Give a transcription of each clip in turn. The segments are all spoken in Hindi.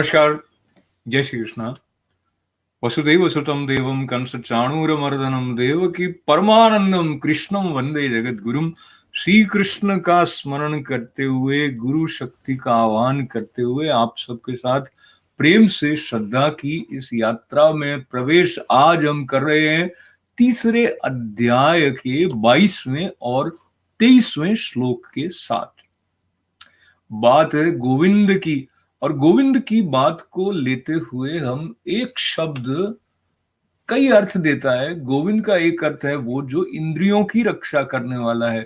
नमस्कार, जय श्री कृष्ण। वसुदैव सुतं देवं कंसचाणूरमर्दनं देवकी परमानंदम कृष्णम वंदे जगद्गुरुम। श्री कृष्ण का स्मरण करते हुए, गुरु शक्ति का आह्वान करते हुए आप सबके साथ प्रेम से श्रद्धा की इस यात्रा में प्रवेश आज हम कर रहे हैं तीसरे अध्याय के 22वें और 23वें श्लोक के साथ। बात है गोविंद की, और गोविंद की बात को लेते हुए हम एक शब्द कई अर्थ देता है। गोविंद का एक अर्थ है वो जो इंद्रियों की रक्षा करने वाला है,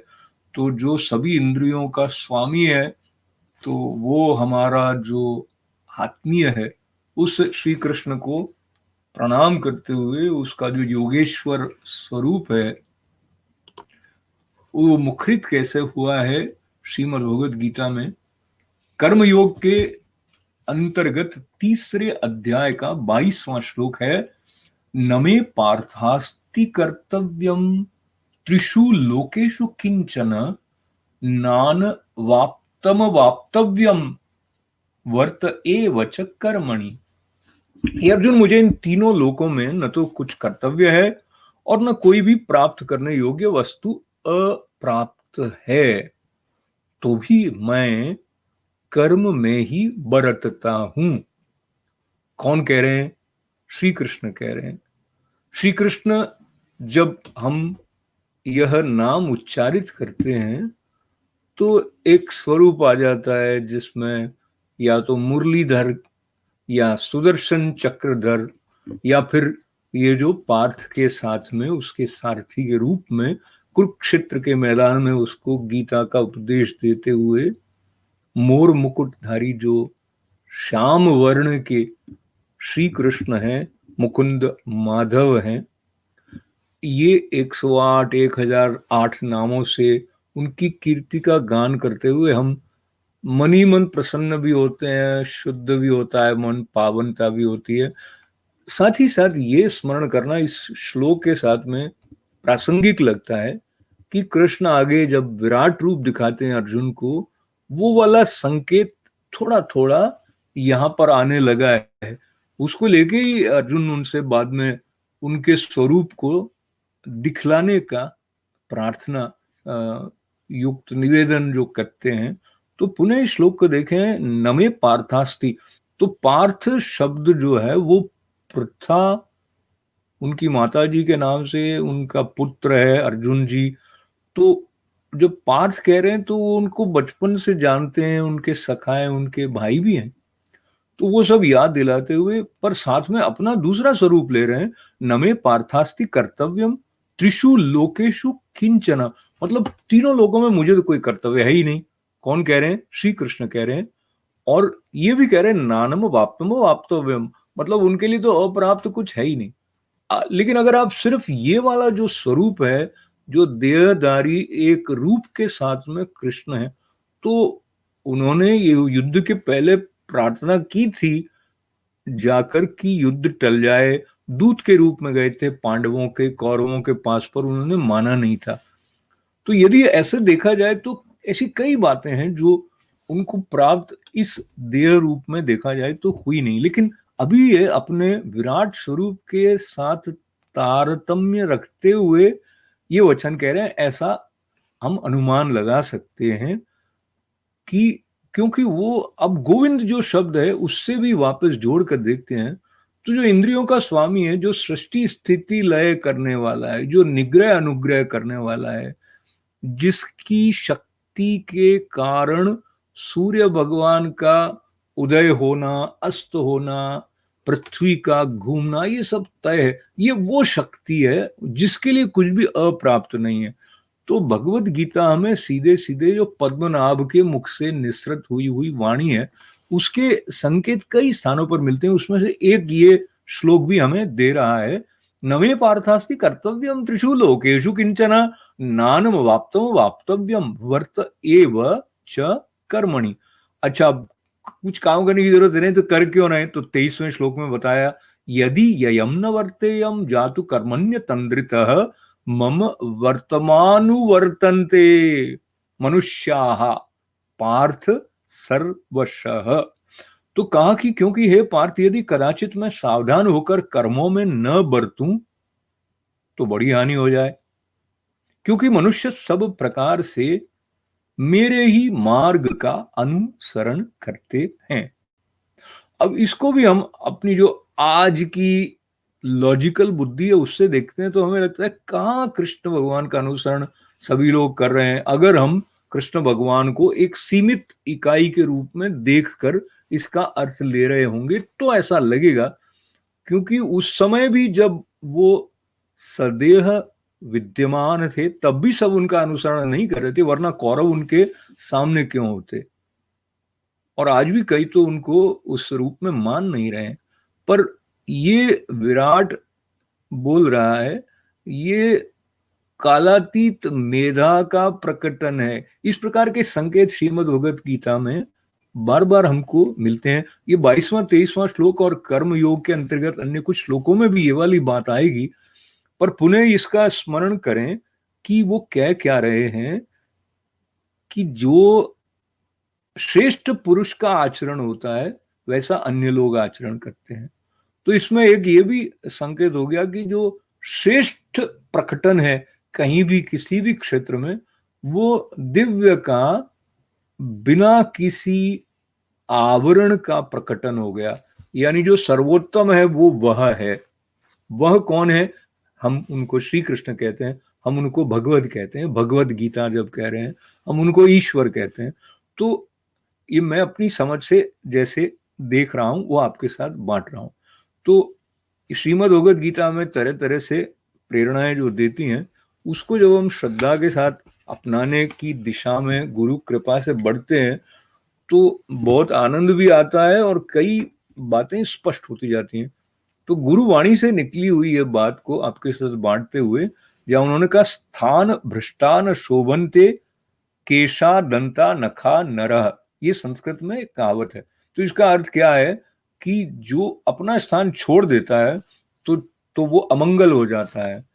तो जो सभी इंद्रियों का स्वामी है, तो वो हमारा जो आत्मीय है, उस श्री कृष्ण को प्रणाम करते हुए उसका जो योगेश्वर स्वरूप है वो मुखरित कैसे हुआ है श्रीमद् भगवद गीता में। कर्मयोग के अंतर्गत तीसरे अध्याय का 22वां श्लोक है, नमे पार्थास्ति कर्तव्यम त्रिषु लोकेषु किंचन नान वाप्तम वाप्तव्यम वर्त एव च कर्मणि। हे अर्जुन, मुझे इन तीनों लोकों में न तो कुछ कर्तव्य है और न कोई भी प्राप्त करने योग्य वस्तु अप्राप्त है, तो भी मैं कर्म में ही बरतता हूं। कौन कह रहे हैं? श्री कृष्ण कह रहे हैं। श्री कृष्ण, जब हम यह नाम उच्चारित करते हैं तो एक स्वरूप आ जाता है जिसमें या तो मुरलीधर या सुदर्शन चक्रधर या फिर ये जो पार्थ के साथ में उसके सारथी के रूप में कुरुक्षेत्र के मैदान में उसको गीता का उपदेश देते हुए मोर मुकुटधारी जो श्याम वर्ण के श्री कृष्ण हैं, मुकुंद माधव हैं, ये 108 1008 नामों से उनकी कीर्ति का गान करते हुए हम मन ही मन प्रसन्न भी होते हैं, शुद्ध भी होता है मन, पावनता भी होती है। साथ ही साथ ये स्मरण करना इस श्लोक के साथ में प्रासंगिक लगता है कि कृष्ण आगे जब विराट रूप दिखाते हैं अर्जुन को, वो वाला संकेत थोड़ा थोड़ा यहाँ पर आने लगा है। उसको लेके ही अर्जुन उनसे बाद में उनके स्वरूप को दिखलाने का प्रार्थना युक्त निवेदन जो करते हैं। तो पुनः इस श्लोक को देखें, नमे पार्थास्ति, तो पार्थ शब्द जो है वो प्रथा उनकी माता जी के नाम से, उनका पुत्र है अर्जुन जी। तो जो पार्थ कह रहे हैं तो वो उनको बचपन से जानते हैं, उनके सखा हैं, उनके भाई भी हैं, तो वो सब याद दिलाते हुए पर साथ में अपना दूसरा स्वरूप ले रहे हैं। नमे पार्थास्ति कर्तव्यम त्रिषु लोकेषु किंचन, मतलब तीनों लोगों में मुझे तो कोई कर्तव्य है ही नहीं। कौन कह रहे हैं? श्री कृष्ण कह रहे हैं। और ये भी कह रहे हैं नानम वाप्तम वाप्तव्यम, मतलब उनके लिए तो अप्राप्त कुछ है ही नहीं। लेकिन अगर आप सिर्फ ये वाला जो स्वरूप है, जो देहधारी एक रूप के साथ में कृष्ण है, तो उन्होंने ये युद्ध के पहले प्रार्थना की थी जाकर कि युद्ध टल जाए। दूत के रूप में गए थे पांडवों के, कौरवों के पास, पर उन्होंने माना नहीं था। तो यदि ऐसे देखा जाए तो ऐसी कई बातें हैं जो उनको प्राप्त इस देह रूप में देखा जाए तो हुई नहीं। लेकिन अभी ये अपने विराट स्वरूप के साथ तारतम्य रखते हुए ये वचन कह रहे हैं, ऐसा हम अनुमान लगा सकते हैं कि क्योंकि वो अब गोविंद जो शब्द है उससे भी वापस जोड़कर देखते हैं तो जो इंद्रियों का स्वामी है, जो सृष्टि स्थिति लय करने वाला है, जो निग्रह अनुग्रह करने वाला है, जिसकी शक्ति के कारण सूर्य भगवान का उदय होना, अस्त होना, पृथ्वी का घूमना, ये सब तय है। ये वो शक्ति है जिसके लिए कुछ भी अप्राप्त नहीं है। तो भगवत गीता हमें सीधे सीधे जो पद्मनाभ के मुख से निसृत हुई हुई वाणी है उसके संकेत कई स्थानों पर मिलते हैं। उसमें से एक ये श्लोक भी हमें दे रहा है, नवे पार्थास्ति कर्तव्यम त्रिषु लोकेषु किंचन नानम वाप्तम वाप्तव्यम वर्त एव च कर्मणि। अच्छा, कुछ काम करने की जरूरत नहीं तो कर क्यों रहे? तो 23वें श्लोक में बताया, यदि ययम न वर्तेयम जातु कर्मण्य तंद्रितः मम वर्तमानुवर्तन्ते मनुष्याः पार्थ सर्वशः। तो कहा कि क्योंकि हे पार्थ, यदि कदाचित मैं सावधान होकर कर्मों में न बरतूं तो बड़ी हानि हो जाए, क्योंकि मनुष्य सब प्रकार से मेरे ही मार्ग का अनुसरण करते हैं। अब इसको भी हम अपनी जो आज की लॉजिकल बुद्धि है उससे देखते हैं तो हमें लगता है कहाँ कृष्ण भगवान का अनुसरण सभी लोग कर रहे हैं। अगर हम कृष्ण भगवान को एक सीमित इकाई के रूप में देखकर इसका अर्थ ले रहे होंगे तो ऐसा लगेगा, क्योंकि उस समय भी जब वो सदेह विद्यमान थे तब भी सब उनका अनुसरण नहीं कर रहे थे, वरना कौरव उनके सामने क्यों होते। और आज भी कई तो उनको उस रूप में मान नहीं रहे हैं। पर ये विराट बोल रहा है, ये कालातीत मेधा का प्रकटन है। इस प्रकार के संकेत श्रीमद् भगवत गीता में बार बार हमको मिलते हैं। ये 22वां 23वां श्लोक और कर्म योग के अंतर्गत अन्य कुछ श्लोकों में भी ये वाली बात आएगी, पर पुनः इसका स्मरण करें कि वो कह क्या रहे हैं कि जो श्रेष्ठ पुरुष का आचरण होता है वैसा अन्य लोग आचरण करते हैं। तो इसमें एक ये भी संकेत हो गया कि जो श्रेष्ठ प्रकटन है कहीं भी किसी भी क्षेत्र में, वो दिव्य का बिना किसी आवरण का प्रकटन हो गया। यानी जो सर्वोत्तम है वो वह है। वह कौन है? हम उनको श्री कृष्ण कहते हैं, हम उनको भगवत कहते हैं, भगवत गीता जब कह रहे हैं हम उनको ईश्वर कहते हैं। तो ये मैं अपनी समझ से जैसे देख रहा हूं वो आपके साथ बांट रहा हूं। तो श्रीमद् भगवद गीता में तरह तरह से प्रेरणाएं जो देती हैं उसको जब हम श्रद्धा के साथ अपनाने की दिशा में गुरु कृपा से बढ़ते हैं तो बहुत आनंद भी आता है और कई बातें स्पष्ट होती जाती हैं। तो गुरुवाणी से निकली हुई ये बात को आपके साथ बांटते हुए, जहाँ उन्होंने कहा स्थान भ्रष्टान शोभनते केशा दंता नखा नरह, ये संस्कृत में एक कहावत है। तो इसका अर्थ क्या है कि जो अपना स्थान छोड़ देता है तो वो अमंगल हो जाता है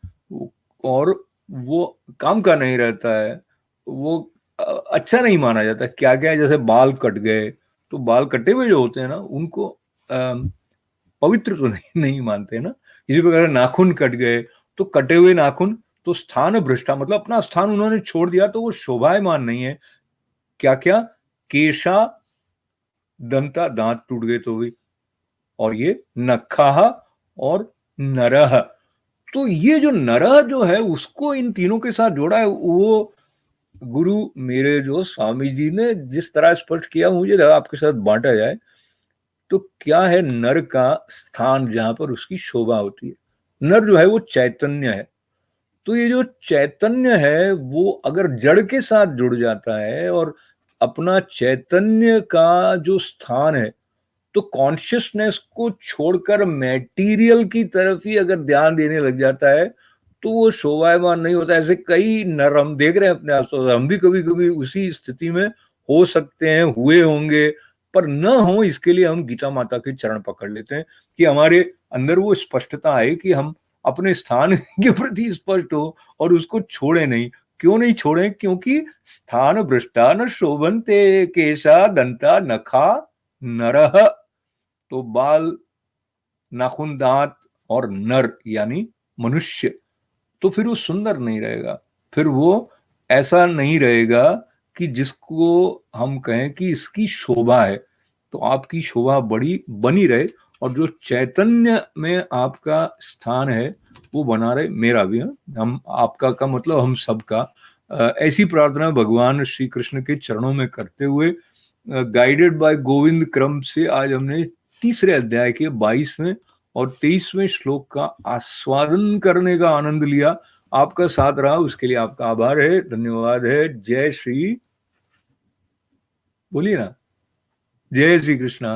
और वो काम का नहीं रहता है, वो अच्छा नहीं माना जाता। क्या क्या है, जैसे बाल कट गए, तो बाल कटे हुए जो होते हैं ना उनको पवित्र तो नहीं मानते ना। इसी प्रकार नाखून कट गए तो कटे हुए नाखून तो स्थान भ्रष्टा, मतलब अपना स्थान उन्होंने छोड़ दिया तो वो शोभायमान नहीं है। क्या क्या? केशा दंता, दांत टूट गए तो भी, और ये नखाह और नरह। तो ये जो नरह जो है उसको इन तीनों के साथ जोड़ा है। वो गुरु मेरे जो स्वामी जी ने जिस तरह स्पष्ट किया, मुझे लगा आपके साथ बांटा जाए। तो क्या है नर का स्थान जहां पर उसकी शोभा होती है? नर जो है वो चैतन्य है। तो ये जो चैतन्य है वो अगर जड़ के साथ जुड़ जाता है और अपना चैतन्य का जो स्थान है, तो कॉन्शियसनेस को छोड़कर मैटीरियल की तरफ ही अगर ध्यान देने लग जाता है तो वो शोभायमान नहीं होता। ऐसे कई नर हम देख रहे हैं अपने आसपास, हम भी कभी कभी उसी स्थिति में हो सकते हैं, हुए होंगे। पर न हो इसके लिए हम गीता माता के चरण पकड़ लेते हैं कि हमारे अंदर वो स्पष्टता आए कि हम अपने स्थान के प्रति स्पष्ट हो और उसको छोड़े नहीं। क्यों नहीं छोड़े? क्योंकि स्थान भ्रष्टा न शोभनते केशा दंता नखा नरह। तो बाल, नाखून, दांत और नर यानी मनुष्य, तो फिर वो सुंदर नहीं रहेगा। फिर वो ऐसा नहीं रहेगा कि जिसको हम कहें कि इसकी शोभा है। तो आपकी शोभा बड़ी बनी रहे और जो चैतन्य में आपका स्थान है वो बना रहे। मेरा भी, हम आपका का मतलब हम सबका। ऐसी प्रार्थना भगवान श्री कृष्ण के चरणों में करते हुए, गाइडेड बाय गोविंद क्रम से आज हमने तीसरे अध्याय के 22वें और 23वें श्लोक का आस्वादन करने का आनंद लिया। आपका साथ रहा उसके लिए आपका आभार है, धन्यवाद है। जय श्री, बोलिए ना, जय श्री कृष्णा।